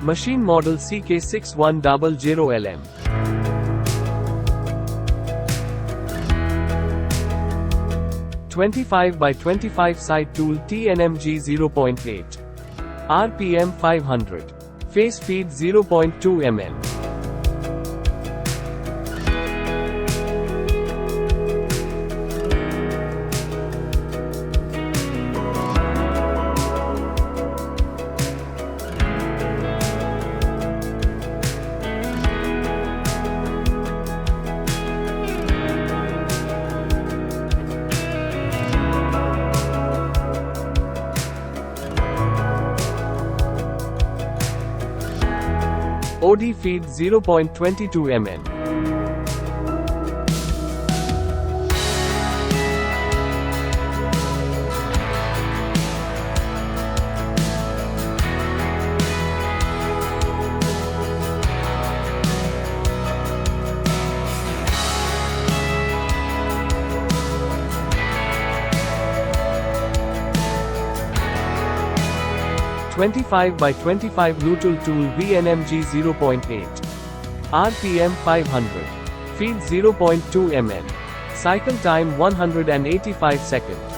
Machine model CK6100LM. (25 by 25 side tool TNMG 0.8. RPM 500. Face feed 0.2 mm. OD feed 0.22 mm. (25 by 25 Mittal tool VNMG 0.8. RPM 500. Feed 0.2 mm. Cycle time 185 seconds.